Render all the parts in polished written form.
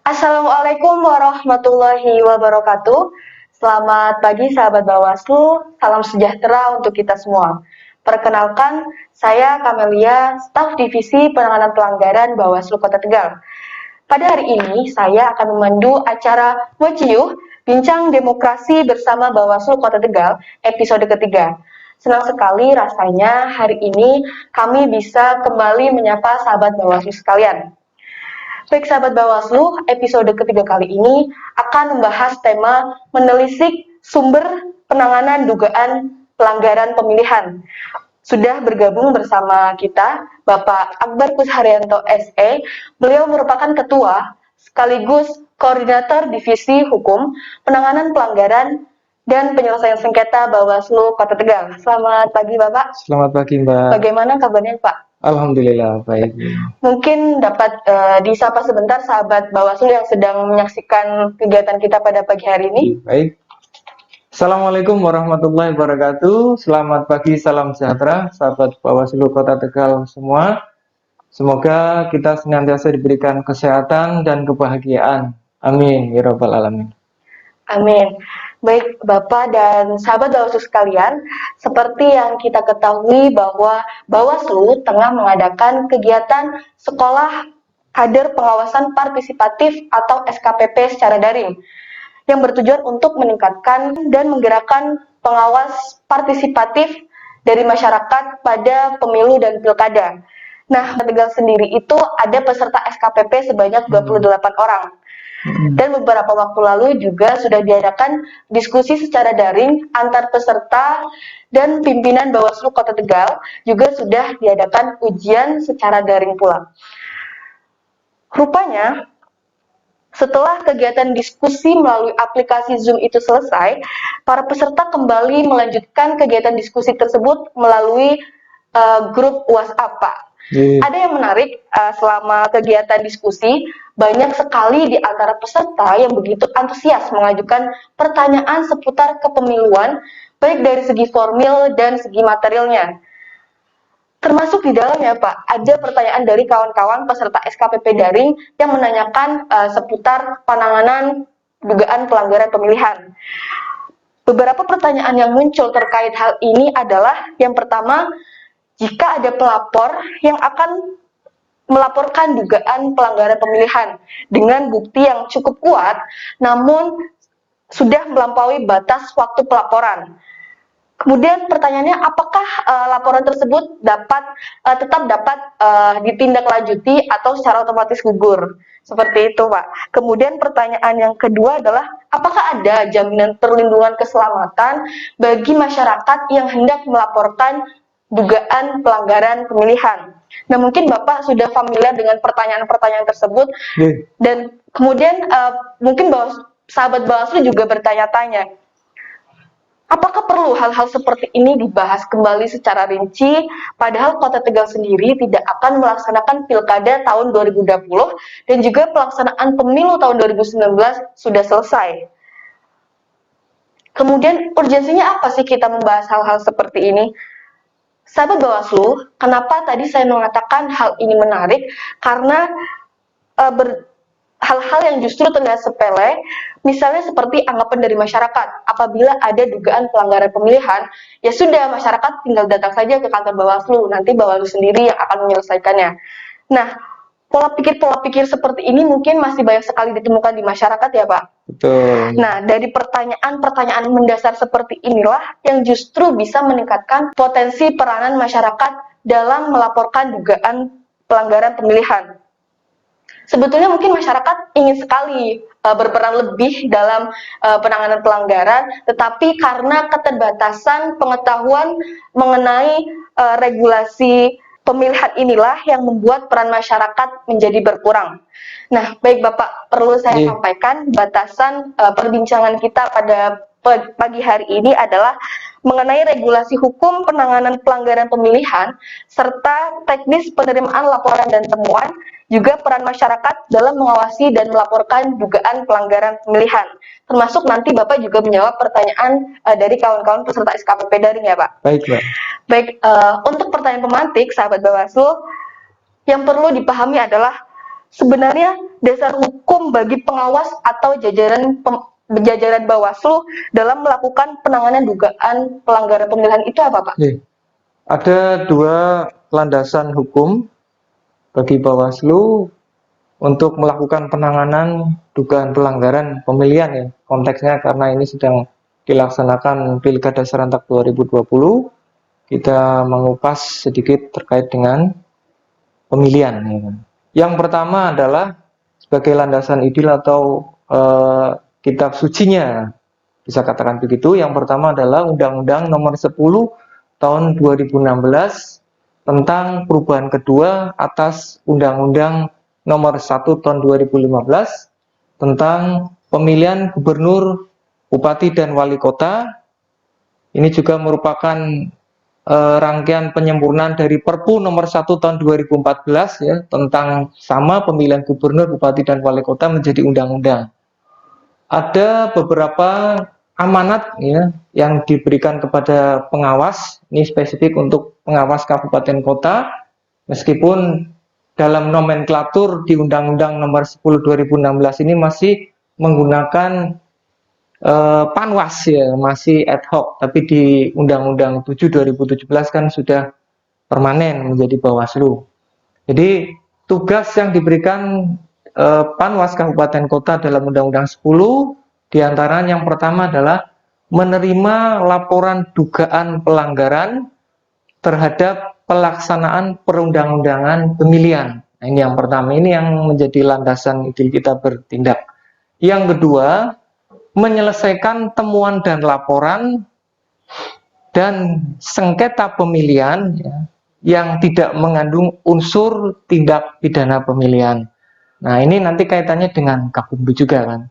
Assalamualaikum warahmatullahi wabarakatuh. Selamat pagi sahabat Bawaslu, salam sejahtera untuk kita semua. Perkenalkan, saya Kamelia, staf Divisi Penanganan Pelanggaran Bawaslu Kota Tegal. Pada hari ini, saya akan memandu acara Weciuh, Bincang Demokrasi bersama Bawaslu Kota Tegal, episode ketiga. Senang sekali rasanya hari ini kami bisa kembali menyapa sahabat Bawaslu sekalian. Baik sahabat Bawaslu, episode ketiga kali ini akan membahas tema menelisik sumber penanganan dugaan pelanggaran pemilihan. Sudah bergabung bersama kita Bapak Akbar Kusharyanto SE. Beliau merupakan ketua sekaligus koordinator Divisi Hukum, Penanganan Pelanggaran dan Penyelesaian Sengketa Bawaslu Kota Tegal. Selamat pagi Bapak. Selamat pagi Mbak. Bagaimana kabarnya Pak? Alhamdulillah baik. Mungkin dapat disapa sebentar sahabat Bawaslu yang sedang menyaksikan kegiatan kita pada pagi hari ini. Baik. Assalamualaikum warahmatullahi wabarakatuh. Selamat pagi, salam sejahtera sahabat Bawaslu Kota Tegal semua. Semoga kita senantiasa diberikan kesehatan dan kebahagiaan. Amin ya rabbal alamin. Amin. Baik Bapak dan sahabat Bawaslu sekalian, seperti yang kita ketahui bahwa Bawaslu tengah mengadakan kegiatan sekolah kader pengawasan partisipatif atau SKPP secara daring yang bertujuan untuk meningkatkan dan menggerakkan pengawas partisipatif dari masyarakat pada pemilu dan pilkada. Nah, Tegal sendiri itu ada peserta SKPP sebanyak 28 orang. Dan beberapa waktu lalu juga sudah diadakan diskusi secara daring antar peserta dan pimpinan Bawaslu Kota Tegal, juga sudah diadakan ujian secara daring pula. Rupanya, setelah kegiatan diskusi melalui aplikasi Zoom itu selesai, para peserta kembali melanjutkan kegiatan diskusi tersebut melalui grup WhatsApp, Pak. Ada yang menarik, selama kegiatan diskusi, banyak sekali di antara peserta yang begitu antusias mengajukan pertanyaan seputar kepemiluan, baik dari segi formil dan segi materialnya. Termasuk di dalamnya, Pak, ada pertanyaan dari kawan-kawan peserta SKPP daring yang menanyakan seputar penanganan dugaan pelanggaran pemilihan. Beberapa pertanyaan yang muncul terkait hal ini adalah, yang pertama, jika ada pelapor yang akan melaporkan dugaan pelanggaran pemilihan dengan bukti yang cukup kuat, namun sudah melampaui batas waktu pelaporan. Kemudian pertanyaannya, apakah laporan tersebut tetap dapat ditindaklanjuti atau secara otomatis gugur? Seperti itu, Pak. Kemudian pertanyaan yang kedua adalah, apakah ada jaminan perlindungan keselamatan bagi masyarakat yang hendak melaporkan dugaan pelanggaran pemilihan? Nah, mungkin Bapak sudah familiar dengan pertanyaan-pertanyaan tersebut, dan kemudian mungkin sahabat Bawaslu juga bertanya-tanya, apakah perlu hal-hal seperti ini dibahas kembali secara rinci, padahal Kota Tegal sendiri tidak akan melaksanakan pilkada tahun 2020 dan juga pelaksanaan pemilu tahun 2019 sudah selesai. Kemudian urgensinya apa sih kita membahas hal-hal seperti ini? Sahabat Bawaslu, kenapa tadi saya mengatakan hal ini menarik? Karena hal-hal yang justru terlihat sepele, misalnya seperti anggapan dari masyarakat, apabila ada dugaan pelanggaran pemilihan, ya sudah, masyarakat tinggal datang saja ke kantor Bawaslu, nanti Bawaslu sendiri yang akan menyelesaikannya. Nah, pola pikir seperti ini mungkin masih banyak sekali ditemukan di masyarakat ya Pak? Betul. Nah, dari pertanyaan-pertanyaan mendasar seperti inilah yang justru bisa meningkatkan potensi peranan masyarakat dalam melaporkan dugaan pelanggaran pemilihan. Sebetulnya mungkin masyarakat ingin sekali berperan lebih dalam penanganan pelanggaran, tetapi karena keterbatasan pengetahuan mengenai regulasi pemilihan inilah yang membuat peran masyarakat menjadi berkurang. Nah, baik Bapak, perlu saya sampaikan batasan perbincangan kita pada pagi hari ini adalah mengenai regulasi hukum penanganan pelanggaran pemilihan serta teknis penerimaan laporan dan temuan, juga peran masyarakat dalam mengawasi dan melaporkan dugaan pelanggaran pemilihan. Termasuk nanti Bapak juga menjawab pertanyaan dari kawan-kawan peserta SKPP daring ya Pak. Baik, Mbak. Baik, untuk pertanyaan pemantik, sahabat Bawaslu, yang perlu dipahami adalah sebenarnya dasar hukum bagi pengawas atau jajaran Bawaslu dalam melakukan penanganan dugaan pelanggaran pemilihan itu apa, Pak? Oke. Ada dua landasan hukum bagi Bawaslu untuk melakukan penanganan dugaan pelanggaran pemilihan ya. Konteksnya karena ini sedang dilaksanakan Pilkada Serentak 2020, kita mengupas sedikit terkait dengan pemilihan. Ya. Yang pertama adalah sebagai landasan idil atau kitab sucinya, bisa katakan begitu. Yang pertama adalah Undang-Undang Nomor 10 Tahun 2016 tentang perubahan kedua atas Undang-Undang Nomor 1 Tahun 2015 tentang pemilihan gubernur, bupati, dan wali kota. Ini juga merupakan rangkaian penyempurnaan dari Perpu Nomor 1 Tahun 2014 ya, tentang sama pemilihan gubernur, bupati, dan wali kota menjadi undang-undang. Ada beberapa amanat ya yang diberikan kepada pengawas, ini spesifik untuk pengawas kabupaten kota, meskipun dalam nomenklatur di Undang-Undang Nomor 10 2016 ini masih menggunakan Panwas ya, masih ad hoc, tapi di Undang-Undang 7 2017 kan sudah permanen menjadi Bawaslu. Jadi tugas yang diberikan Panwas Kabupaten Kota dalam Undang-Undang 10 diantaranya yang pertama adalah menerima laporan dugaan pelanggaran terhadap pelaksanaan perundang-undangan pemilihan. Nah, ini yang pertama, ini yang menjadi landasan idil kita bertindak. Yang kedua, menyelesaikan temuan dan laporan dan sengketa pemilihan ya, yang tidak mengandung unsur tindak pidana pemilihan. Nah, ini nanti kaitannya dengan Gakumdu juga kan.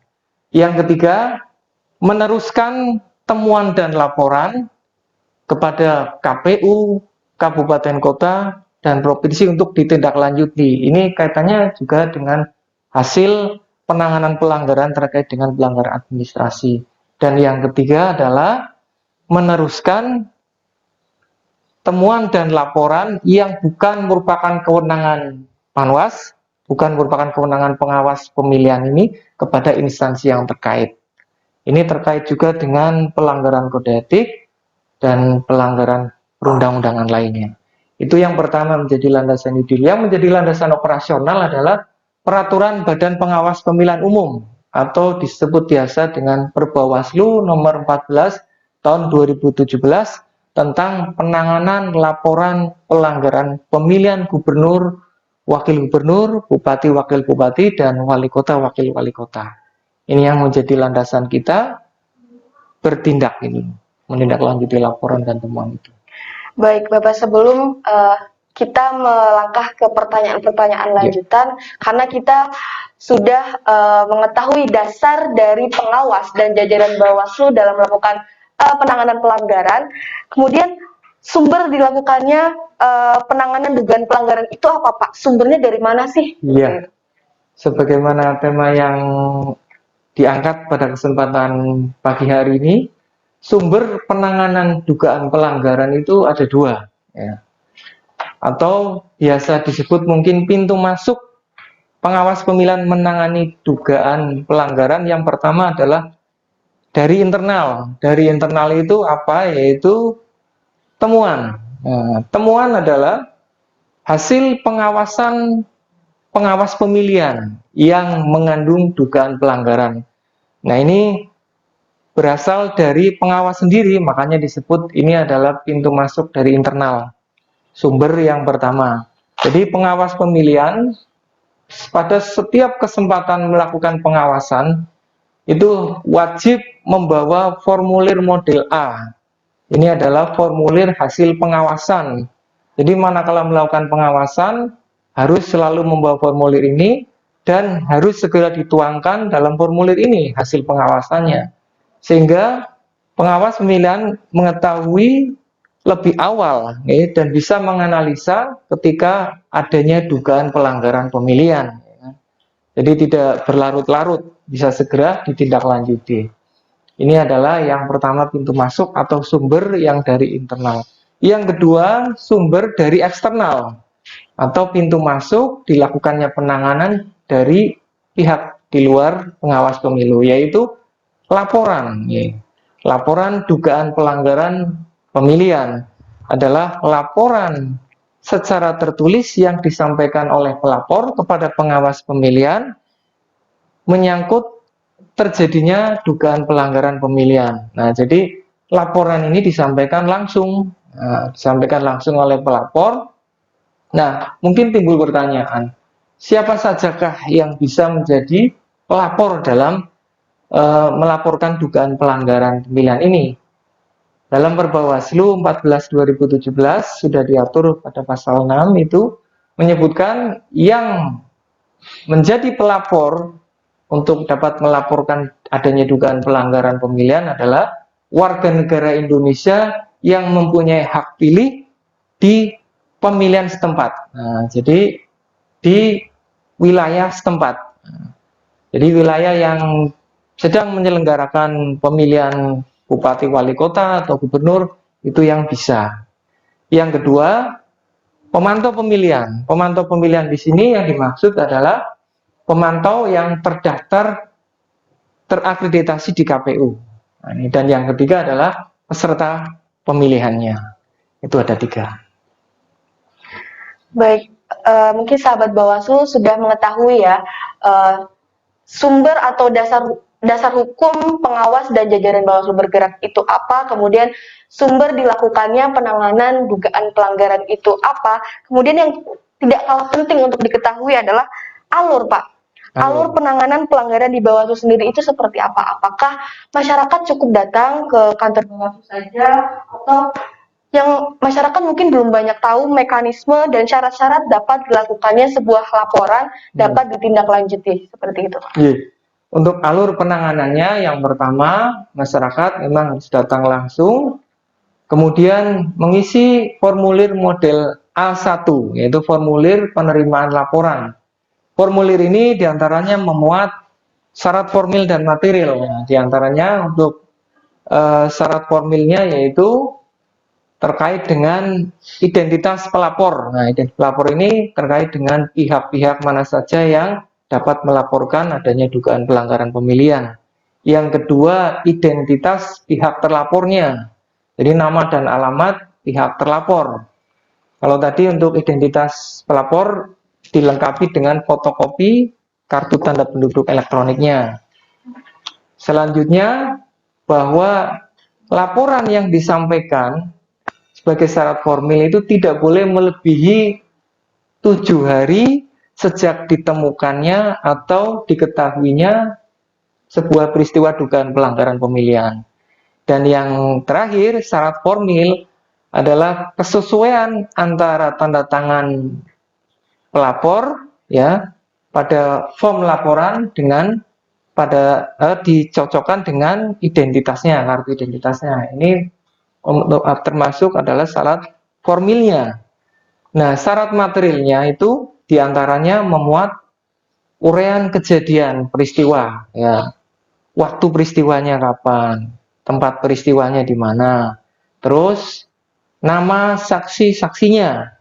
Yang ketiga, meneruskan temuan dan laporan kepada KPU, kabupaten kota, dan provinsi untuk ditindaklanjuti. Ini kaitannya juga dengan hasil penanganan pelanggaran terkait dengan pelanggaran administrasi. Dan yang ketiga adalah meneruskan temuan dan laporan yang bukan merupakan kewenangan Panwas, bukan merupakan kewenangan pengawas pemilihan ini kepada instansi yang terkait. Ini terkait juga dengan pelanggaran kode etik dan pelanggaran perundang-undangan lainnya. Itu yang pertama menjadi landasan idil. Yang menjadi landasan operasional adalah Peraturan Badan Pengawas Pemilihan Umum atau disebut biasa dengan Perbawaslu Nomor 14 Tahun 2017 tentang penanganan laporan pelanggaran pemilihan gubernur, wakil gubernur, bupati, wakil bupati, dan wali kota, wakil wali kota. Ini yang menjadi landasan kita bertindak ini, menindaklanjuti laporan dan temuan itu. Baik, Bapak, sebelum kita melangkah ke pertanyaan-pertanyaan lanjutan, karena kita sudah mengetahui dasar dari pengawas dan jajaran Bawaslu dalam melakukan penanganan pelanggaran, kemudian sumber dilakukannya penanganan dugaan pelanggaran itu apa, Pak? Sumbernya dari mana sih? Iya, sebagaimana tema yang diangkat pada kesempatan pagi hari ini, sumber penanganan dugaan pelanggaran itu ada dua, ya. Atau biasa disebut mungkin pintu masuk pengawas pemilihan menangani dugaan pelanggaran. Yang pertama adalah dari internal. Dari internal itu apa? Yaitu temuan. Nah, temuan adalah hasil pengawasan pengawas pemilihan yang mengandung dugaan pelanggaran. Nah, ini berasal dari pengawas sendiri, makanya disebut ini adalah pintu masuk dari internal. Sumber yang pertama. Jadi pengawas pemilihan pada setiap kesempatan melakukan pengawasan itu wajib membawa formulir model A. Ini adalah formulir hasil pengawasan. Jadi manakala melakukan pengawasan harus selalu membawa formulir ini dan harus segera dituangkan dalam formulir ini hasil pengawasannya. Sehingga pengawas pemilihan mengetahui lebih awal ya, dan bisa menganalisa ketika adanya dugaan pelanggaran pemilihan. Ya. Jadi tidak berlarut-larut, bisa segera ditindaklanjuti. Ini adalah yang pertama pintu masuk atau sumber yang dari internal. Yang kedua, sumber dari eksternal. atau pintu masuk dilakukannya penanganan dari pihak di luar pengawas pemilu, yaitu laporan. Laporan dugaan pelanggaran pemilihan adalah laporan secara tertulis yang disampaikan oleh pelapor kepada pengawas pemilihan menyangkut terjadinya dugaan pelanggaran pemilihan. Nah, jadi laporan ini disampaikan langsung, oleh pelapor. Nah, mungkin timbul pertanyaan, siapa sajakah yang bisa menjadi pelapor dalam melaporkan dugaan pelanggaran pemilihan ini? Dalam Perbawaslu 14/2017 sudah diatur pada pasal 6 itu menyebutkan yang menjadi pelapor untuk dapat melaporkan adanya dugaan pelanggaran pemilihan adalah warga negara Indonesia yang mempunyai hak pilih di pemilihan setempat. Nah, jadi di wilayah setempat. Jadi wilayah yang sedang menyelenggarakan pemilihan bupati wali kota atau gubernur itu yang bisa. Yang kedua, pemantau pemilihan. Pemantau pemilihan di sini yang dimaksud adalah pemantau yang terdaftar terakreditasi di KPU. Nah, dan yang ketiga adalah peserta pemilihannya. Itu ada 3. Baik, mungkin sahabat Bawaslu sudah mengetahui ya sumber atau dasar hukum pengawas dan jajaran Bawaslu bergerak itu apa, kemudian sumber dilakukannya penanganan dugaan pelanggaran itu apa, kemudian yang tidak kalah penting untuk diketahui adalah alur, Pak. Alur penanganan pelanggaran di Bawaslu sendiri itu seperti apa? Apakah masyarakat cukup datang ke kantor Bawaslu saja, atau yang masyarakat mungkin belum banyak tahu mekanisme dan syarat-syarat dapat dilakukannya sebuah laporan dapat ditindaklanjuti seperti itu, Pak? Untuk alur penanganannya, yang pertama masyarakat memang harus datang langsung, kemudian mengisi formulir model A1, yaitu formulir penerimaan laporan. Formulir ini diantaranya memuat syarat formil dan material. Nah, diantaranya untuk syarat formilnya yaitu terkait dengan identitas pelapor. Nah, identitas pelapor ini terkait dengan pihak-pihak mana saja yang dapat melaporkan adanya dugaan pelanggaran pemilihan. Yang kedua, identitas pihak terlapornya. Jadi nama dan alamat pihak terlapor. Kalau tadi untuk identitas pelapor dilengkapi dengan fotokopi kartu tanda penduduk elektroniknya. Selanjutnya, bahwa laporan yang disampaikan sebagai syarat formil itu tidak boleh melebihi 7 hari sejak ditemukannya atau diketahuinya sebuah peristiwa dugaan pelanggaran pemilihan. Dan yang terakhir, syarat formil adalah kesesuaian antara tanda tangan pelapor ya pada form laporan dengan dicocokkan dengan identitasnya, kartu identitasnya. Ini termasuk adalah syarat formilnya. Nah, syarat materialnya itu diantaranya memuat uraian kejadian peristiwa, ya, waktu peristiwanya kapan, tempat peristiwanya di mana, terus nama saksi-saksinya,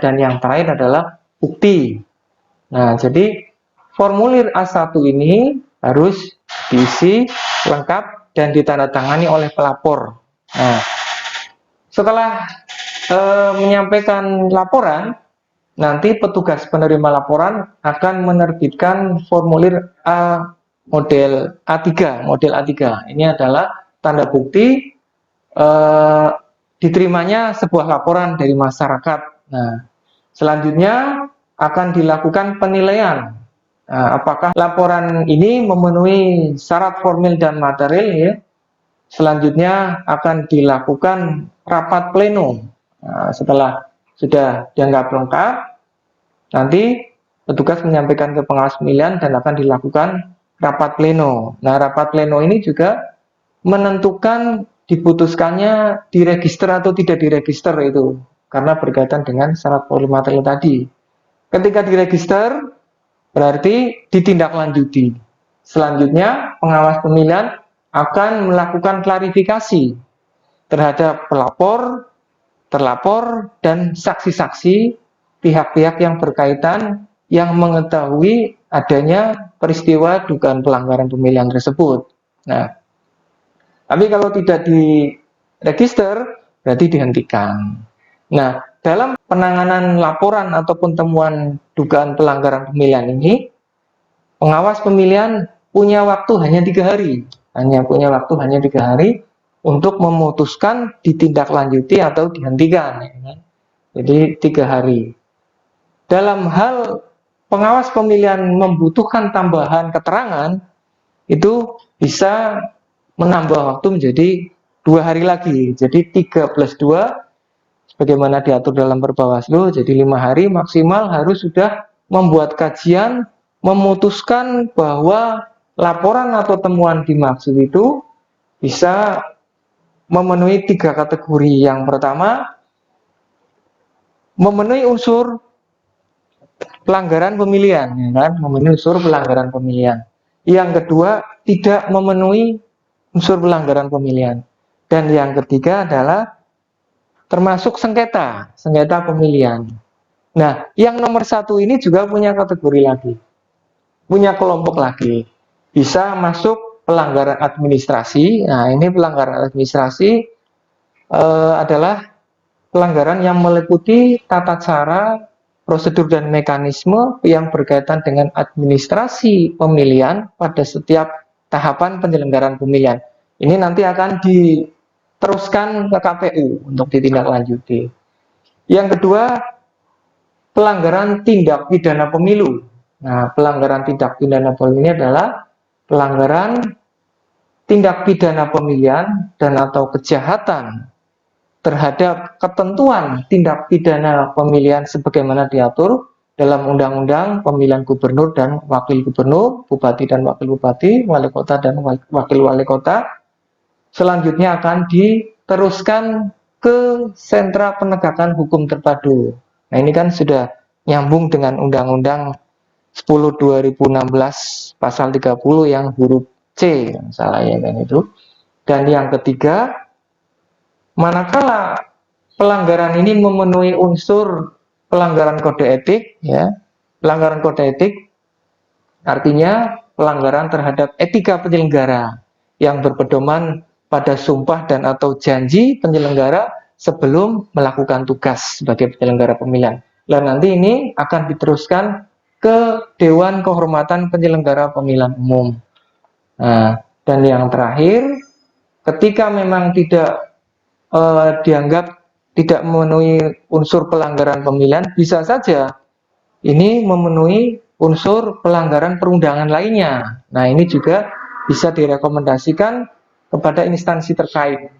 dan yang terakhir adalah bukti. Nah, jadi formulir A1 ini harus diisi lengkap dan ditandatangani oleh pelapor. Nah, setelah menyampaikan laporan, nanti petugas penerima laporan akan menerbitkan formulir A model A3. Ini adalah tanda bukti diterimanya sebuah laporan dari masyarakat. Nah, selanjutnya akan dilakukan penilaian. Nah, apakah laporan ini memenuhi syarat formil dan material ya. Selanjutnya akan dilakukan rapat pleno. Nah, setelah sudah dianggap lengkap, nanti petugas menyampaikan ke pengawas pemilihan dan akan dilakukan rapat pleno. Nah, rapat pleno ini juga menentukan diputuskannya diregister atau tidak diregister itu, karena berkaitan dengan syarat formil material tadi. Ketika diregister, berarti ditindaklanjuti. Selanjutnya, pengawas pemilihan akan melakukan klarifikasi terhadap pelapor terlapor dan saksi-saksi pihak-pihak yang berkaitan yang mengetahui adanya peristiwa dugaan pelanggaran pemilihan tersebut. Nah, tapi kalau tidak diregister, berarti dihentikan. Nah, dalam penanganan laporan ataupun temuan dugaan pelanggaran pemilihan ini, pengawas pemilihan punya waktu hanya 3 hari. Untuk memutuskan ditindaklanjuti atau dihentikan. Jadi 3 hari. Dalam hal pengawas pemilihan membutuhkan tambahan keterangan, itu bisa menambah waktu menjadi 2 hari lagi. Jadi 3+2 sebagaimana diatur dalam Perbawaslu, jadi 5 hari maksimal harus sudah membuat kajian, memutuskan bahwa laporan atau temuan dimaksud itu bisa memenuhi 3 kategori. Yang pertama, memenuhi unsur pelanggaran pemilihan, ya kan? Memenuhi unsur pelanggaran pemilihan. Yang kedua, tidak memenuhi unsur pelanggaran pemilihan. Dan yang ketiga adalah termasuk sengketa pemilihan. Nah, yang nomor 1 ini juga punya kategori lagi, punya kelompok lagi. Bisa masuk pelanggaran administrasi. Nah, ini pelanggaran administrasi adalah pelanggaran yang meliputi tata cara, prosedur dan mekanisme yang berkaitan dengan administrasi pemilihan pada setiap tahapan penyelenggaraan pemilihan. Ini nanti akan diteruskan ke KPU untuk ditindaklanjuti. Yang kedua, pelanggaran tindak pidana pemilu. Nah, pelanggaran tindak pidana pemilu ini adalah pelanggaran tindak pidana pemilihan dan atau kejahatan terhadap ketentuan tindak pidana pemilihan sebagaimana diatur dalam Undang-Undang Pemilihan Gubernur dan Wakil Gubernur, Bupati dan Wakil Bupati, Wali Kota dan Wakil Wali Kota. Selanjutnya akan diteruskan ke sentra penegakan hukum terpadu. Nah, ini kan sudah nyambung dengan Undang-Undang 10 2016 pasal 30 yang huruf C, salah ya kan itu. Dan yang ketiga, manakala pelanggaran ini memenuhi unsur pelanggaran kode etik, ya, pelanggaran kode etik artinya pelanggaran terhadap etika penyelenggara yang berpedoman pada sumpah dan atau janji penyelenggara sebelum melakukan tugas sebagai penyelenggara pemilihan. Dan nanti ini akan diteruskan ke Dewan Kehormatan Penyelenggara Pemilihan Umum. Nah, dan yang terakhir, ketika memang tidak dianggap tidak memenuhi unsur pelanggaran pemilihan, bisa saja ini memenuhi unsur pelanggaran perundangan lainnya. Nah, ini juga bisa direkomendasikan kepada instansi terkait.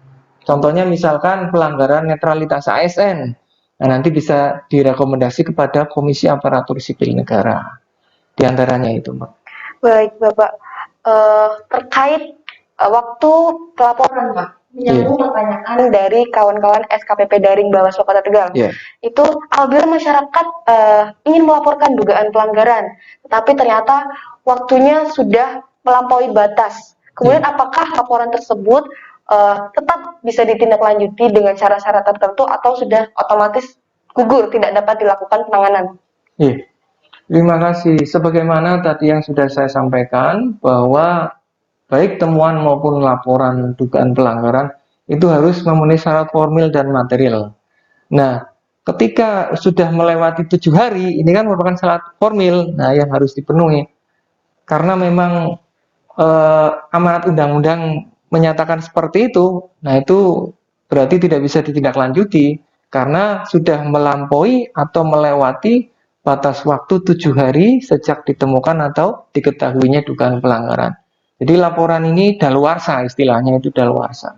Contohnya misalkan pelanggaran netralitas ASN. Nah, nanti bisa direkomendasi kepada Komisi Aparatur Sipil Negara. Di antaranya itu, Mbak. Baik, Bapak. Terkait waktu pelaporan, Pak, menyambung pertanyaan dari kawan-kawan SKPP Daring Bawaslu Kota Tegal. Itu apabila masyarakat ingin melaporkan dugaan pelanggaran, tetapi ternyata waktunya sudah melampaui batas. Kemudian apakah laporan tersebut tetap bisa ditindaklanjuti dengan cara-cara tertentu atau sudah otomatis gugur, tidak dapat dilakukan penanganan? Terima kasih. Sebagaimana tadi yang sudah saya sampaikan, bahwa baik temuan maupun laporan dugaan pelanggaran itu harus memenuhi syarat formil dan material. Nah, ketika sudah melewati 7 hari, ini kan merupakan syarat formil, nah yang harus dipenuhi. Karena memang amanat undang-undang menyatakan seperti itu, nah itu berarti tidak bisa ditindaklanjuti karena sudah melampaui atau melewati batas waktu 7 hari sejak ditemukan atau diketahuinya dugaan pelanggaran. Jadi laporan ini daluarsa, istilahnya itu daluarsa.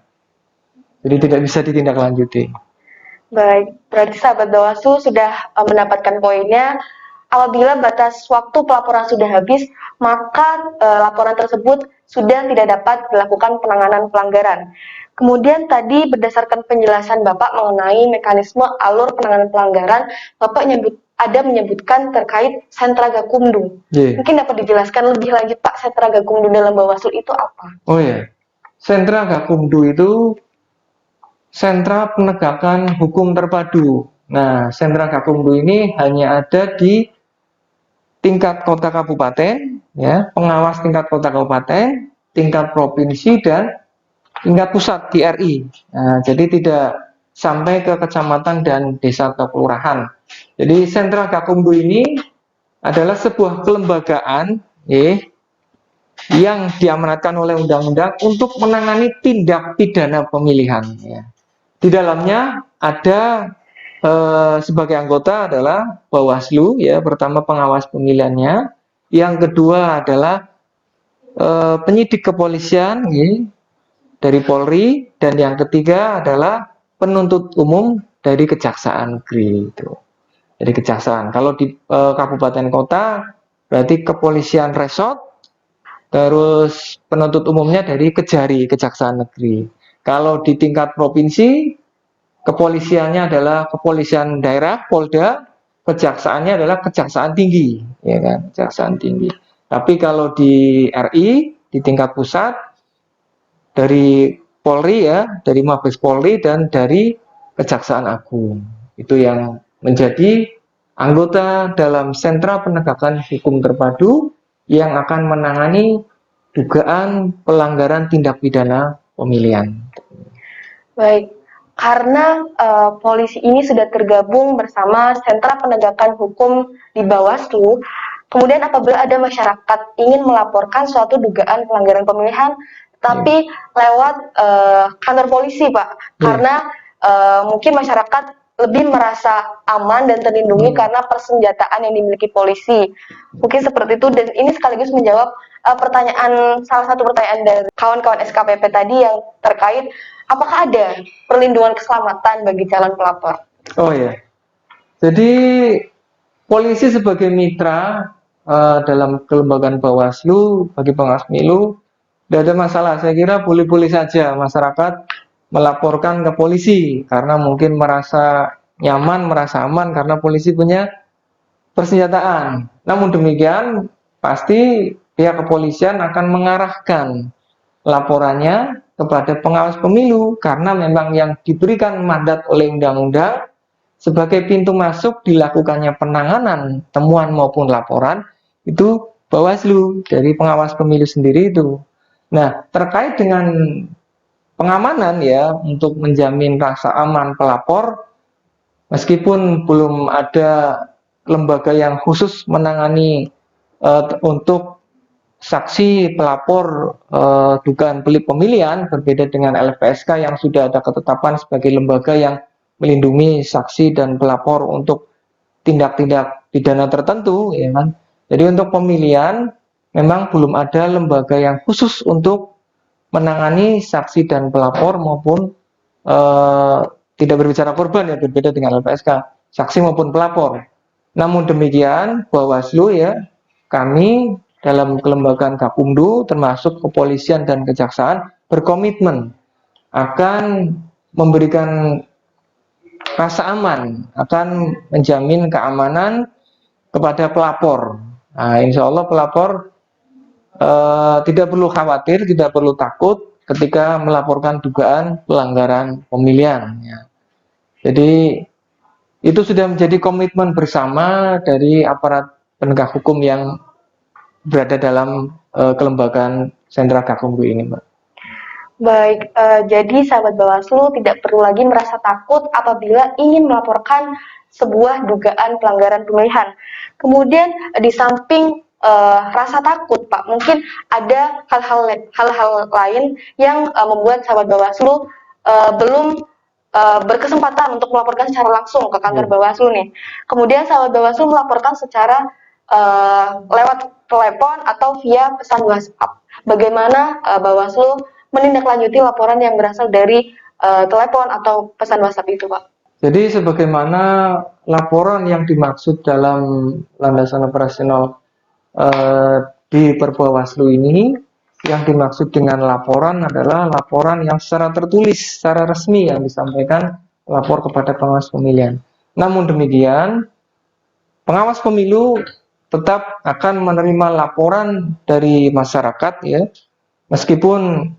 Jadi tidak bisa ditindaklanjuti. Baik, berarti sahabat Bawaslu sudah mendapatkan poinnya. Apabila batas waktu pelaporan sudah habis, maka laporan tersebut sudah tidak dapat dilakukan penanganan pelanggaran. Kemudian tadi berdasarkan penjelasan Bapak mengenai mekanisme alur penanganan pelanggaran, Bapak menyebutkan terkait sentra gakumdu. Mungkin dapat dijelaskan lebih lanjut, Pak, sentra gakumdu dalam Bawaslu itu apa? Oh ya, sentra gakumdu itu sentra penegakan hukum terpadu. Nah, sentra Gakumdu ini hanya ada di tingkat kota kabupaten, ya, pengawas tingkat kota kabupaten, tingkat provinsi dan tingkat pusat di RI. Nah, jadi tidak sampai ke kecamatan dan desa atau kelurahan. Jadi sentra Gakumdu ini adalah sebuah kelembagaan, yang diamanatkan oleh undang-undang untuk menangani tindak pidana pemilihan. Ya. Di dalamnya ada sebagai anggota adalah Bawaslu, ya, pertama pengawas pemilihannya, yang kedua adalah penyidik kepolisian, ya, dari Polri, dan yang ketiga adalah penuntut umum dari Kejaksaan Negeri itu. Dari Kejaksaan. Kalau di kabupaten kota berarti kepolisian resort, terus penuntut umumnya dari Kejari, Kejaksaan Negeri. Kalau di tingkat provinsi, kepolisiannya adalah kepolisian daerah, Polda, kejaksaannya adalah Kejaksaan Tinggi, ya kan, Kejaksaan Tinggi. Tapi kalau di RI, di tingkat pusat, dari Polri, ya, dari Mabes Polri dan dari Kejaksaan Agung. Itu yang menjadi anggota dalam sentra penegakan hukum terpadu yang akan menangani dugaan pelanggaran tindak pidana pemilihan. Baik, karena polisi ini sudah tergabung bersama sentra penegakan hukum di Bawaslu, kemudian apabila ada masyarakat ingin melaporkan suatu dugaan pelanggaran pemilihan, tapi lewat kantor polisi, Pak, karena mungkin masyarakat lebih merasa aman dan terlindungi karena persenjataan yang dimiliki polisi. Mungkin seperti itu, dan ini sekaligus menjawab salah satu pertanyaan dari kawan-kawan SKPP tadi yang terkait apakah ada perlindungan keselamatan bagi calon pelapor. Oh ya, jadi polisi sebagai mitra dalam kelembagaan Bawaslu bagi pengawas pemilu tidak ada masalah. Saya kira boleh-boleh saja masyarakat melaporkan ke polisi karena mungkin merasa nyaman, merasa aman karena polisi punya persenjataan. Namun demikian, pasti pihak kepolisian akan mengarahkan laporannya kepada pengawas pemilu karena memang yang diberikan mandat oleh undang-undang sebagai pintu masuk dilakukannya penanganan temuan maupun laporan itu Bawaslu dari pengawas pemilu sendiri itu. Nah, terkait dengan pengamanan, ya, untuk menjamin rasa aman pelapor, meskipun belum ada lembaga yang khusus menangani untuk saksi pelapor dugaan pemilihan, berbeda dengan LPSK yang sudah ada ketetapan sebagai lembaga yang melindungi saksi dan pelapor untuk tindak-tindak pidana tertentu, ya kan. Jadi untuk pemilihan memang belum ada lembaga yang khusus untuk menangani saksi dan pelapor maupun tidak berbicara korban, ya, berbeda dengan LPSK, saksi maupun pelapor. Namun demikian, Bawaslu, ya, kami dalam kelembagaan Gakumdu termasuk kepolisian dan kejaksaan berkomitmen akan memberikan rasa aman, akan menjamin keamanan kepada pelapor. Nah, insya Allah pelapor tidak perlu khawatir, tidak perlu takut ketika melaporkan dugaan pelanggaran pemilihan. Ya. Jadi itu sudah menjadi komitmen bersama dari aparat penegak hukum yang berada dalam kelembagaan sentra Gakumdu ini, Mbak. Baik, jadi sahabat Bawaslu tidak perlu lagi merasa takut apabila ingin melaporkan sebuah dugaan pelanggaran pemilihan. Kemudian di samping rasa takut, Pak, mungkin ada hal-hal lain yang membuat sahabat Bawaslu belum berkesempatan untuk melaporkan secara langsung ke kantor Bawaslu nih. Kemudian sahabat Bawaslu melaporkan secara lewat telepon atau via pesan WhatsApp. Bagaimana Bawaslu menindaklanjuti laporan yang berasal dari telepon atau pesan WhatsApp itu, Pak? Jadi sebagaimana laporan yang dimaksud dalam landasan operasional di Perbawaslu ini, yang dimaksud dengan laporan adalah laporan yang secara tertulis, secara resmi yang disampaikan lapor kepada pengawas pemilihan. Namun demikian, pengawas pemilu tetap akan menerima laporan dari masyarakat, ya, meskipun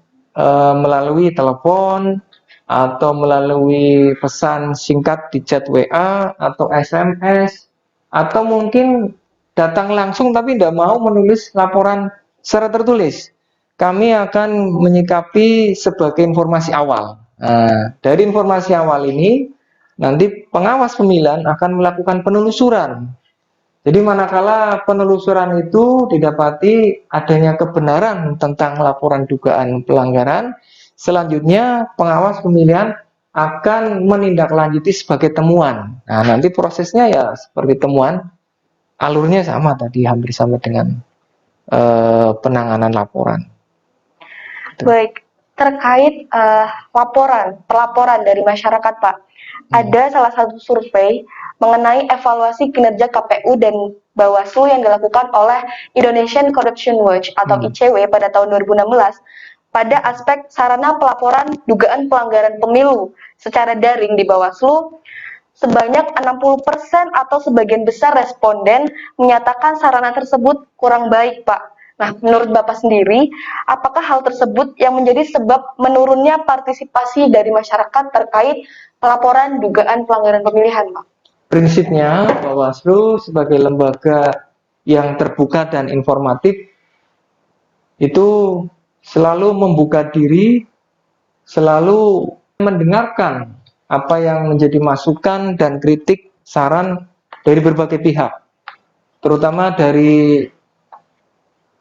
melalui telepon atau melalui pesan singkat di chat WA atau SMS, atau mungkin datang langsung tapi tidak mau menulis laporan secara tertulis. Kami akan menyikapi sebagai informasi awal. Nah, dari informasi awal ini, nanti pengawas pemilihan akan melakukan penelusuran. Jadi manakala penelusuran itu didapati adanya kebenaran tentang laporan dugaan pelanggaran, selanjutnya pengawas pemilihan akan menindaklanjuti sebagai temuan. Nah, nanti prosesnya ya seperti temuan, alurnya sama tadi, hampir sama dengan penanganan laporan. Baik, terkait pelaporan dari masyarakat, Pak. Ada salah satu survei mengenai evaluasi kinerja KPU dan Bawaslu yang dilakukan oleh Indonesian Corruption Watch atau ICW pada tahun 2016 pada aspek sarana pelaporan dugaan pelanggaran pemilu secara daring di Bawaslu. Sebanyak 60% atau sebagian besar responden menyatakan sarana tersebut kurang baik, Pak. Nah, menurut Bapak sendiri, apakah hal tersebut yang menjadi sebab menurunnya partisipasi dari masyarakat terkait pelaporan dugaan pelanggaran pemilihan, Pak? Prinsipnya, Bawaslu sebagai lembaga yang terbuka dan informatif itu selalu membuka diri, selalu mendengarkan apa yang menjadi masukan dan kritik saran dari berbagai pihak, terutama dari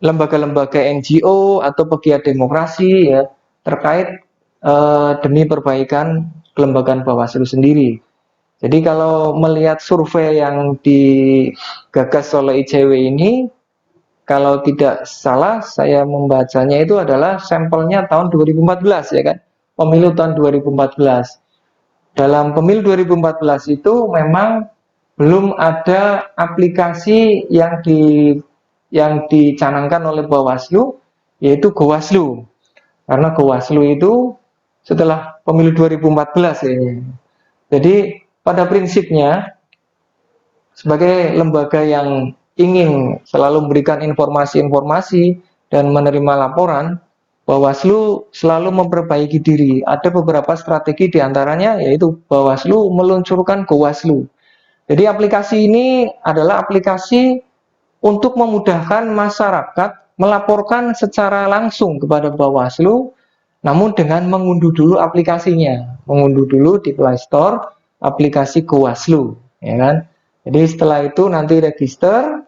lembaga-lembaga NGO atau pegiat demokrasi ya, terkait demi perbaikan kelembagaan Bawaslu sendiri. Jadi kalau melihat survei yang digagas oleh ICW ini, kalau tidak salah saya membacanya itu adalah sampelnya tahun 2014 ya kan, pemilu tahun 2014. Dalam pemilu 2014 itu memang belum ada aplikasi yang dicanangkan oleh Bawaslu, yaitu Gowaslu. Karena Gowaslu itu setelah pemilu 2014 ini. Jadi pada prinsipnya sebagai lembaga yang ingin selalu memberikan informasi-informasi dan menerima laporan, Bawaslu selalu memperbaiki diri. Ada beberapa strategi diantaranya yaitu Bawaslu meluncurkan Gowaslu. Jadi aplikasi ini adalah aplikasi untuk memudahkan masyarakat melaporkan secara langsung kepada Bawaslu, namun dengan mengunduh dulu aplikasinya, mengunduh dulu di Play Store aplikasi Gowaslu, ya kan? Jadi setelah itu nanti register,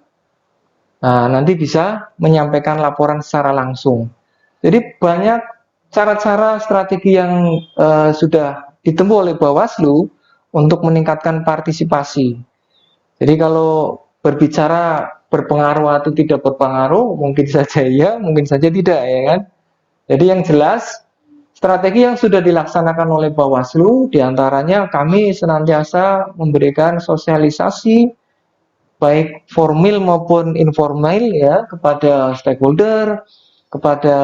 nah nanti bisa menyampaikan laporan secara langsung. Jadi banyak cara-cara strategi yang sudah ditempuh oleh Bawaslu untuk meningkatkan partisipasi. Jadi kalau berbicara berpengaruh atau tidak berpengaruh, mungkin saja iya, mungkin saja tidak, ya kan? Jadi yang jelas, strategi yang sudah dilaksanakan oleh Bawaslu, diantaranya kami senantiasa memberikan sosialisasi, baik formal maupun informal ya, kepada stakeholder, kepada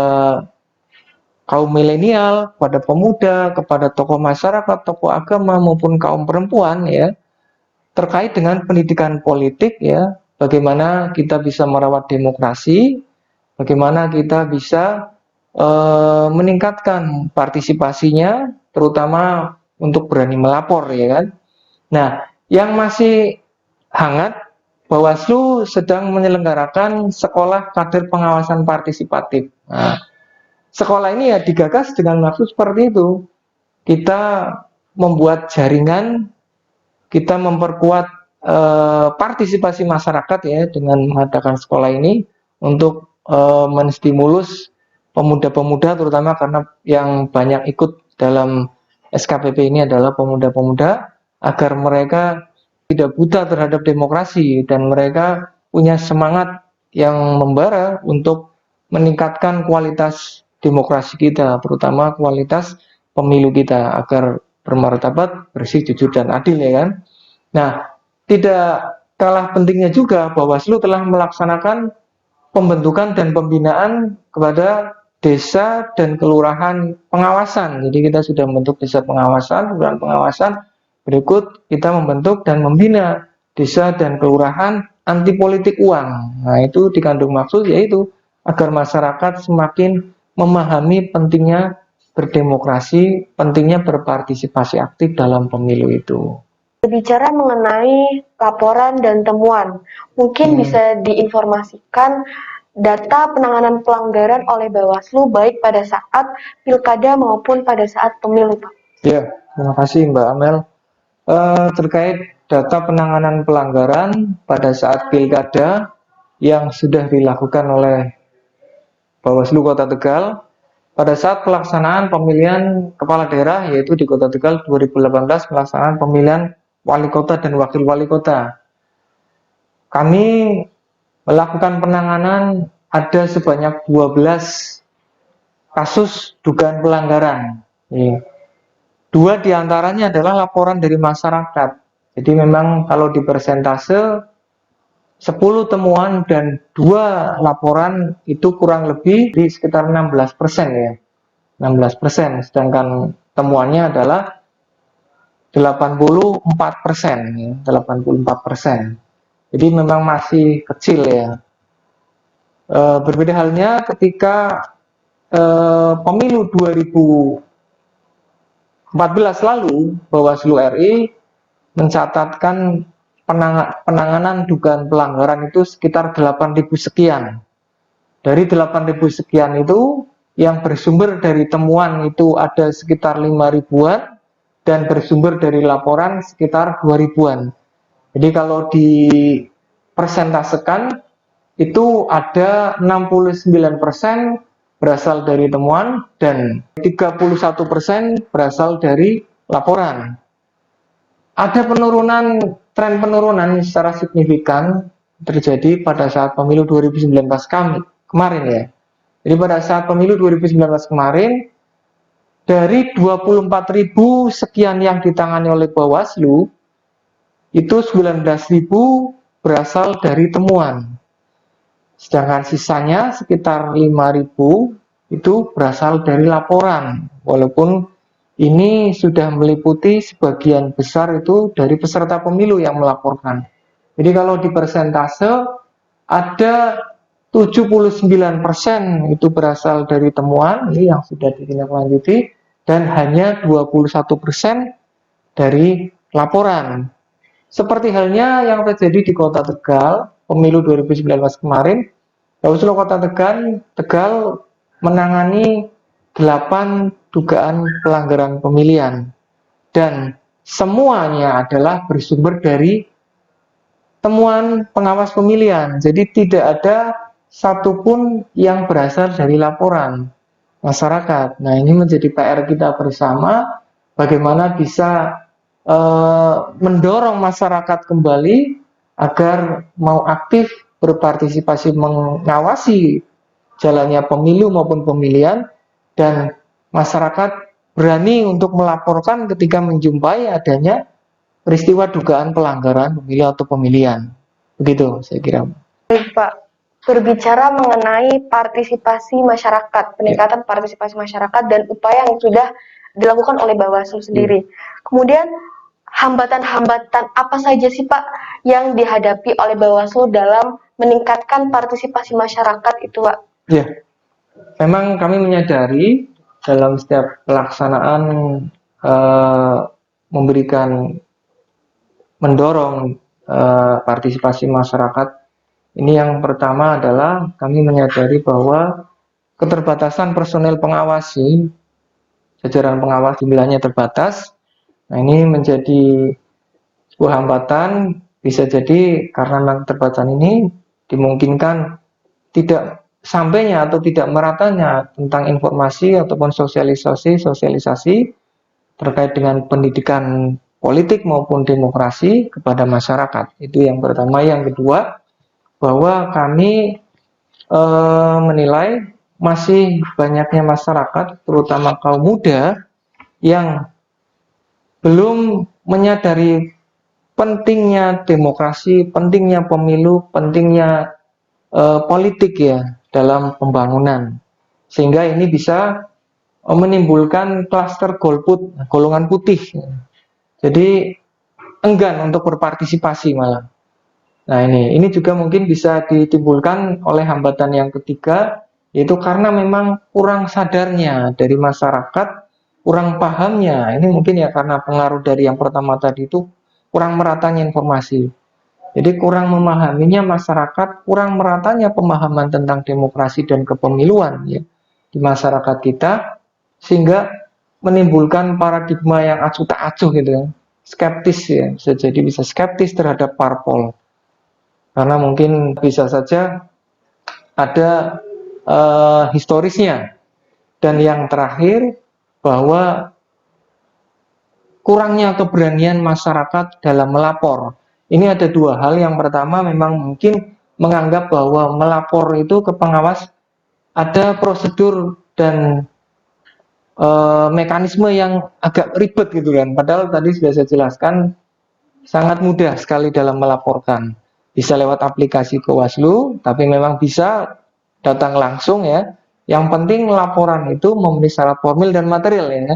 kaum milenial, kepada pemuda, kepada tokoh masyarakat, tokoh agama maupun kaum perempuan ya, terkait dengan pendidikan politik ya, bagaimana kita bisa merawat demokrasi, bagaimana kita bisa meningkatkan partisipasinya, terutama untuk berani melapor ya kan. Nah, yang masih hangat, Bawaslu sedang menyelenggarakan sekolah kader pengawasan partisipatif. Nah, sekolah ini ya digagas dengan maksud seperti itu. Kita membuat jaringan, kita memperkuat partisipasi masyarakat ya dengan mengadakan sekolah ini untuk menstimulus pemuda-pemuda, terutama karena yang banyak ikut dalam SKPP ini adalah pemuda-pemuda, agar mereka tidak buta terhadap demokrasi dan mereka punya semangat yang membara untuk meningkatkan kualitas demokrasi kita, terutama kualitas pemilu kita agar bermartabat, bersih, jujur, dan adil ya kan. Nah, tidak kalah pentingnya juga Bawaslu telah melaksanakan pembentukan dan pembinaan kepada desa dan kelurahan pengawasan. Jadi kita sudah membentuk desa pengawasan, kelurahan pengawasan. Berikut kita membentuk dan membina desa dan kelurahan anti politik uang. Nah, itu dikandung maksud yaitu agar masyarakat semakin memahami pentingnya berdemokrasi, pentingnya berpartisipasi aktif dalam pemilu itu. Berbicara mengenai laporan dan temuan, mungkin bisa diinformasikan data penanganan pelanggaran oleh Bawaslu baik pada saat pilkada maupun pada saat pemilu, Pak. Ya, terima kasih Mbak Amel. Terkait data penanganan pelanggaran pada saat pilkada yang sudah dilakukan oleh Bawaslu Kota Tegal pada saat pelaksanaan pemilihan kepala daerah, yaitu di Kota Tegal 2018 pelaksanaan pemilihan wali kota dan wakil wali kota. Kami melakukan penanganan ada sebanyak 12 kasus dugaan pelanggaran. Dua diantaranya adalah laporan dari masyarakat. Jadi memang kalau di persentase 10 temuan dan 2 laporan itu kurang lebih di sekitar 16% ya. 16%, sedangkan temuannya adalah 84%, ya, 84%. Jadi memang masih kecil ya. Berbeda halnya ketika pemilu 2014 lalu, Bawaslu RI mencatatkan penanganan dugaan pelanggaran itu sekitar 8.000 sekian. Dari 8.000 sekian itu, yang bersumber dari temuan itu ada sekitar 5 ribuan, dan bersumber dari laporan sekitar 2 ribuan. Jadi kalau dipersentasekan, itu ada 69% berasal dari temuan dan 31% berasal dari laporan. Ada tren penurunan secara signifikan terjadi pada saat pemilu 2019 kemarin ya. Jadi pada saat pemilu 2019 kemarin, dari 24.000 sekian yang ditangani oleh Bawaslu, itu 19.000 berasal dari temuan. Sedangkan sisanya sekitar 5.000 itu berasal dari laporan. Walaupun ini sudah meliputi sebagian besar itu dari peserta pemilu yang melaporkan. Jadi kalau di persentase ada 79% itu berasal dari temuan ini yang sudah ditindaklanjuti dan hanya 21% dari laporan. Seperti halnya yang terjadi di Kota Tegal, pemilu 2019 kemarin, Bawaslu Kota Tegal menangani 8 dugaan pelanggaran pemilihan dan semuanya adalah bersumber dari temuan pengawas pemilihan. Jadi tidak ada satupun yang berasal dari laporan masyarakat. Nah, ini menjadi PR kita bersama, bagaimana bisa mendorong masyarakat kembali agar mau aktif berpartisipasi mengawasi jalannya pemilu maupun pemilihan, dan masyarakat berani untuk melaporkan ketika menjumpai adanya peristiwa dugaan pelanggaran pemilu atau pemilihan. Begitu saya kira. Baik Pak, berbicara mengenai partisipasi masyarakat, peningkatan partisipasi masyarakat dan upaya yang sudah dilakukan oleh Bawaslu sendiri. Kemudian hambatan-hambatan apa saja sih Pak yang dihadapi oleh Bawaslu dalam meningkatkan partisipasi masyarakat itu Pak? Ya, memang kami menyadari dalam setiap pelaksanaan mendorong partisipasi masyarakat. Ini yang pertama adalah kami menyadari bahwa keterbatasan personel pengawasi, jajaran pengawas jumlahnya terbatas. Nah, ini menjadi sebuah hambatan, bisa jadi karena keterbatasan ini dimungkinkan tidak sampainya atau tidak meratanya tentang informasi ataupun sosialisasi terkait dengan pendidikan politik maupun demokrasi kepada masyarakat. Itu yang pertama. Yang kedua, bahwa kami menilai masih banyaknya masyarakat, terutama kaum muda, yang belum menyadari pentingnya demokrasi, pentingnya pemilu, pentingnya politik ya dalam pembangunan, sehingga ini bisa menimbulkan klaster golput, golongan putih. Jadi enggan untuk berpartisipasi malah. Nah, ini juga mungkin bisa ditimbulkan oleh hambatan yang ketiga, Itu karena memang kurang sadarnya dari masyarakat, kurang pahamnya. Ini mungkin ya karena pengaruh dari yang pertama tadi itu kurang meratanya informasi. Jadi kurang memahaminya masyarakat, kurang meratanya pemahaman tentang demokrasi dan kepemiluan ya di masyarakat kita, sehingga menimbulkan paradigma yang acuh tak acuh gitu ya. Skeptis ya, bisa jadi bisa skeptis terhadap parpol. Karena mungkin bisa saja ada historisnya. Dan yang terakhir, bahwa kurangnya keberanian masyarakat dalam melapor. Ini ada dua hal. Yang pertama memang mungkin menganggap bahwa melapor itu ke pengawas ada prosedur dan mekanisme yang agak ribet gitu kan. Padahal tadi sudah saya jelaskan sangat mudah sekali dalam melaporkan. Bisa lewat aplikasi Bawaslu, tapi memang bisa datang langsung ya. Yang penting laporan itu memenuhi syarat formil dan material ya.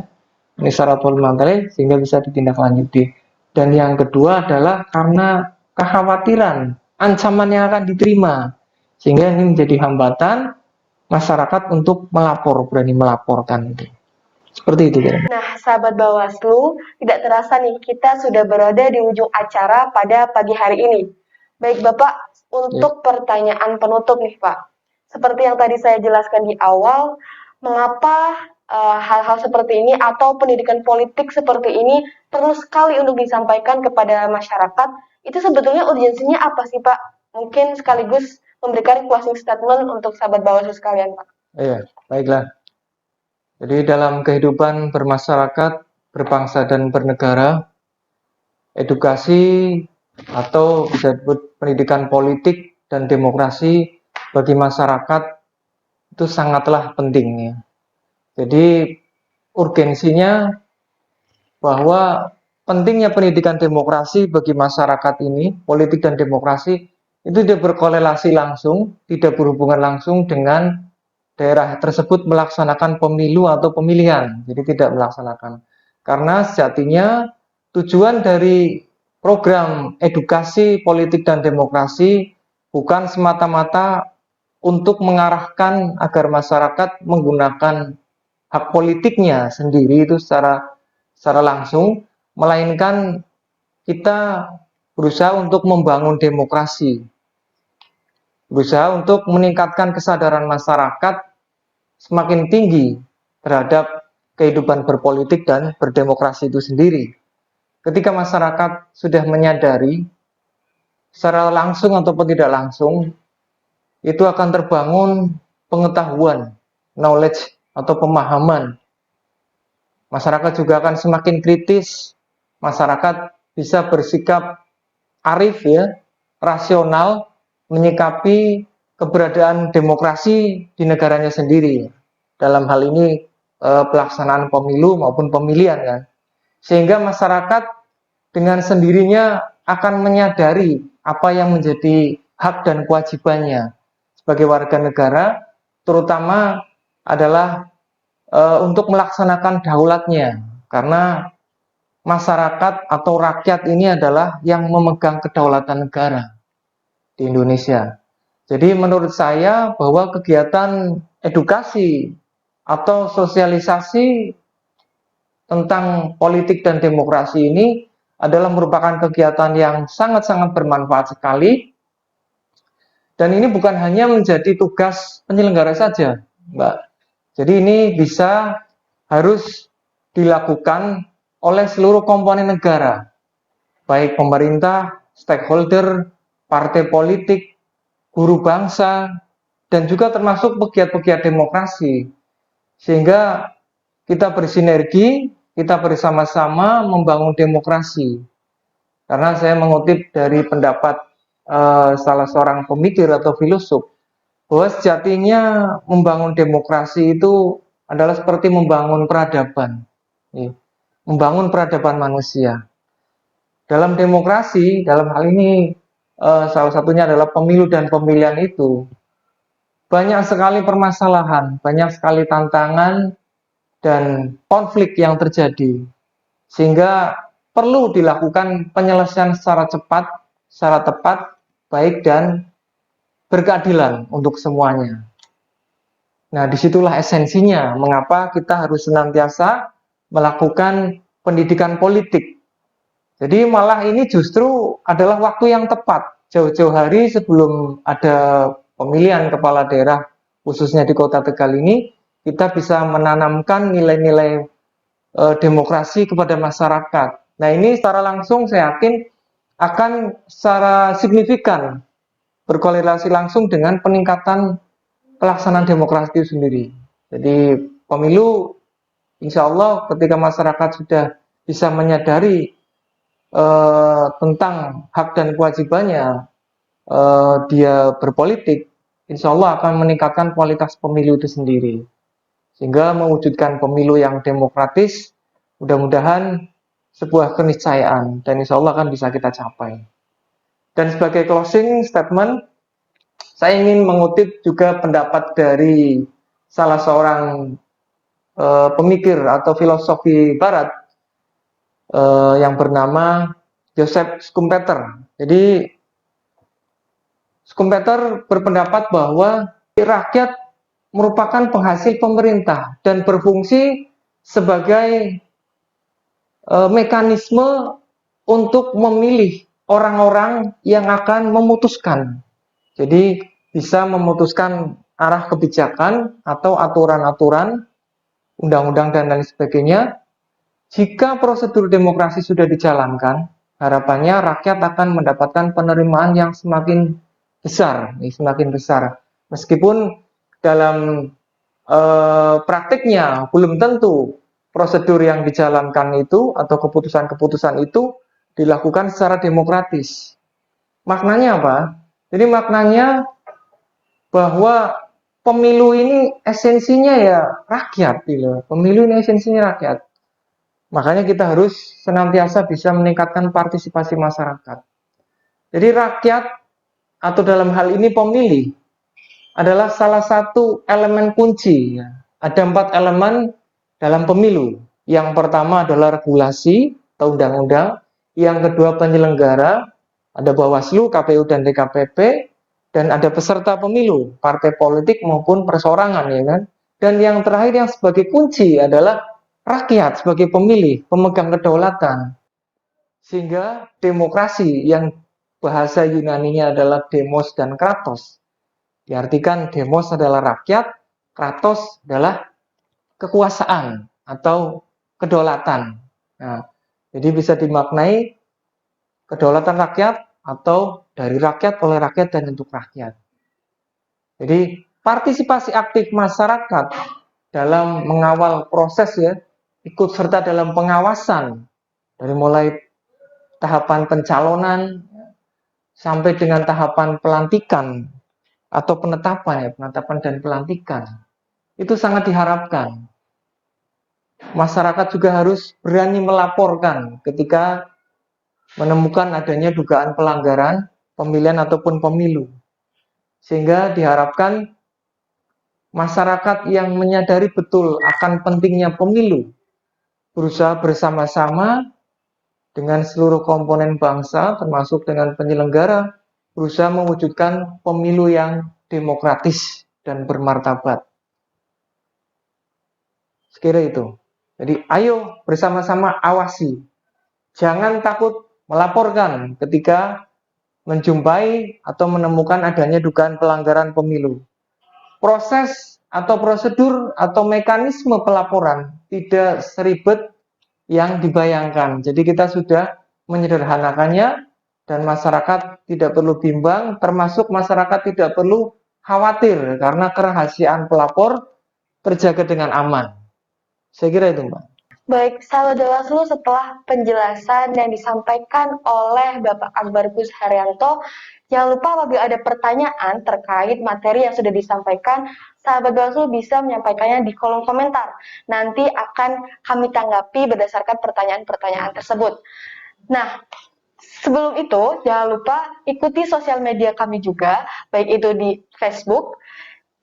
Memenuhi syarat formil dan material sehingga bisa ditindaklanjuti. Dan yang kedua adalah karena kekhawatiran ancaman yang akan diterima. Sehingga ini menjadi hambatan masyarakat untuk melapor, berani melaporkan itu. Seperti itu kira. Nah, sahabat Bawaslu, tidak terasa nih kita sudah berada di ujung acara pada pagi hari ini. Baik Bapak, untuk pertanyaan penutup nih Pak. Seperti yang tadi saya jelaskan di awal, mengapa hal-hal seperti ini atau pendidikan politik seperti ini perlu sekali untuk disampaikan kepada masyarakat? Itu sebetulnya urgensinya apa sih Pak? Mungkin sekaligus memberikan closing statement untuk sahabat Bawaslu sekalian Pak. Iya, baiklah. Jadi dalam kehidupan bermasyarakat, berbangsa dan bernegara, edukasi atau bisa disebut pendidikan politik dan demokrasi bagi masyarakat itu sangatlah penting ya. Jadi urgensinya bahwa pentingnya pendidikan demokrasi bagi masyarakat ini, politik dan demokrasi itu tidak berkorelasi langsung, tidak berhubungan langsung dengan daerah tersebut melaksanakan pemilu atau pemilihan, jadi tidak melaksanakan. Karena sejatinya tujuan dari program edukasi politik dan demokrasi bukan semata-mata untuk mengarahkan agar masyarakat menggunakan hak politiknya sendiri itu secara langsung, melainkan kita berusaha untuk membangun demokrasi, berusaha untuk meningkatkan kesadaran masyarakat semakin tinggi terhadap kehidupan berpolitik dan berdemokrasi itu sendiri. Ketika masyarakat sudah menyadari secara langsung ataupun tidak langsung, itu akan terbangun pengetahuan, knowledge atau pemahaman. Masyarakat juga akan semakin kritis, masyarakat bisa bersikap arif ya, rasional menyikapi keberadaan demokrasi di negaranya sendiri. Dalam hal ini pelaksanaan pemilu maupun pemilihan kan. Sehingga masyarakat dengan sendirinya akan menyadari apa yang menjadi hak dan kewajibannya sebagai warga negara, terutama adalah untuk melaksanakan daulatnya, karena masyarakat atau rakyat ini adalah yang memegang kedaulatan negara di Indonesia. Jadi menurut saya bahwa kegiatan edukasi atau sosialisasi tentang politik dan demokrasi ini adalah merupakan kegiatan yang sangat-sangat bermanfaat sekali. Dan ini bukan hanya menjadi tugas penyelenggara saja, Mbak. Jadi ini bisa harus dilakukan oleh seluruh komponen negara, baik pemerintah, stakeholder, partai politik, guru bangsa, dan juga termasuk pegiat-pegiat demokrasi. Sehingga kita bersinergi, kita bersama-sama membangun demokrasi. Karena saya mengutip dari pendapat salah seorang pemikir atau filosof, bahwa sejatinya membangun demokrasi itu adalah seperti membangun peradaban, membangun peradaban manusia. Dalam demokrasi, dalam hal ini salah satunya adalah pemilu dan pemilihan itu, banyak sekali permasalahan, banyak sekali tantangan dan konflik yang terjadi, sehingga perlu dilakukan penyelesaian secara cepat, secara tepat, baik dan berkeadilan untuk semuanya. Nah, disitulah esensinya mengapa kita harus senantiasa melakukan pendidikan politik. Jadi malah ini justru adalah waktu yang tepat, jauh-jauh hari sebelum ada pemilihan kepala daerah, khususnya di Kota Tegal ini, kita bisa menanamkan nilai-nilai demokrasi kepada masyarakat. Nah, ini secara langsung saya yakin akan secara signifikan berkorelasi langsung dengan peningkatan pelaksanaan demokrasi itu sendiri. Jadi pemilu, insya Allah ketika masyarakat sudah bisa menyadari tentang hak dan kewajibannya dia berpolitik, insya Allah akan meningkatkan kualitas pemilu itu sendiri. Sehingga mewujudkan pemilu yang demokratis, mudah-mudahan sebuah keniscayaan dan insya Allah akan bisa kita capai. Dan sebagai closing statement, saya ingin mengutip juga pendapat dari salah seorang pemikir atau filosofi Barat yang bernama Joseph Schumpeter. Jadi Schumpeter berpendapat bahwa rakyat merupakan penghasil pemerintah dan berfungsi sebagai mekanisme untuk memilih orang-orang yang akan memutuskan. Jadi bisa memutuskan arah kebijakan atau aturan-aturan, undang-undang dan lain sebagainya. Jika prosedur demokrasi sudah dijalankan, harapannya rakyat akan mendapatkan penerimaan yang semakin besar, semakin besar. Meskipun dalam praktiknya belum tentu prosedur yang dijalankan itu atau keputusan-keputusan itu dilakukan secara demokratis. Maknanya apa? Jadi maknanya bahwa pemilu ini esensinya ya rakyat, gitu. Pemilu ini esensinya rakyat. Makanya kita harus senantiasa bisa meningkatkan partisipasi masyarakat. Jadi rakyat atau dalam hal ini pemilih adalah salah satu elemen kunci. Ada 4 elemen dalam pemilu. Yang pertama adalah regulasi atau undang-undang. Yang kedua penyelenggara, ada Bawaslu, KPU dan DKPP, dan ada peserta pemilu, partai politik maupun perseorangan, ya kan. Dan yang terakhir yang sebagai kunci adalah rakyat sebagai pemilih, pemegang kedaulatan. Sehingga demokrasi yang bahasa Yunaninya adalah demos dan kratos. Diartikan demos adalah rakyat, kratos adalah kekuasaan atau kedaulatan. Nah, jadi bisa dimaknai kedaulatan rakyat atau dari rakyat, oleh rakyat, dan untuk rakyat. Jadi partisipasi aktif masyarakat dalam mengawal proses ya, ikut serta dalam pengawasan dari mulai tahapan pencalonan sampai dengan tahapan pelantikan atau penetapan ya, penetapan dan pelantikan. Itu sangat diharapkan. Masyarakat juga harus berani melaporkan ketika menemukan adanya dugaan pelanggaran pemilihan ataupun pemilu. Sehingga diharapkan masyarakat yang menyadari betul akan pentingnya pemilu berusaha bersama-sama dengan seluruh komponen bangsa termasuk dengan penyelenggara berusaha mewujudkan pemilu yang demokratis dan bermartabat. Sekira itu. Jadi ayo bersama-sama awasi. Jangan takut melaporkan ketika menjumpai atau menemukan adanya dugaan pelanggaran pemilu. Proses atau prosedur atau mekanisme pelaporan tidak seribet yang dibayangkan. Jadi kita sudah menyederhanakannya dan masyarakat tidak perlu bimbang, termasuk masyarakat tidak perlu khawatir karena kerahasiaan pelapor terjaga dengan aman. Saya kira itu, Mbak. Baik, sahabat Bawaslu, setelah penjelasan yang disampaikan oleh Bapak Akbar Gus Haryanto, jangan lupa apabila ada pertanyaan terkait materi yang sudah disampaikan, sahabat Bawaslu bisa menyampaikannya di kolom komentar. Nanti akan kami tanggapi berdasarkan pertanyaan-pertanyaan tersebut. Nah, sebelum itu, jangan lupa ikuti sosial media kami juga, baik itu di Facebook,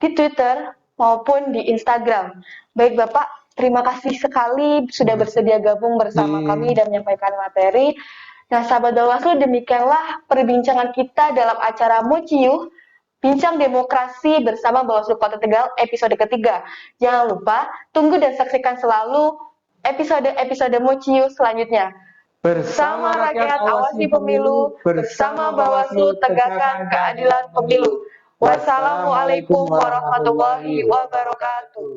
di Twitter, maupun di Instagram. Baik Bapak, terima kasih sekali sudah bersedia gabung bersama kami dan menyampaikan materi. Nah, sahabat Bawaslu, demikianlah perbincangan kita dalam acara Muciuh Bincang Demokrasi bersama Bawaslu Kota Tegal episode ketiga. Jangan lupa tunggu dan saksikan selalu episode Mucius selanjutnya. Bersama rakyat awasi pemilu, bersama Bawaslu tegakkan keadilan pemilu. Wassalamualaikum warahmatullahi wabarakatuh.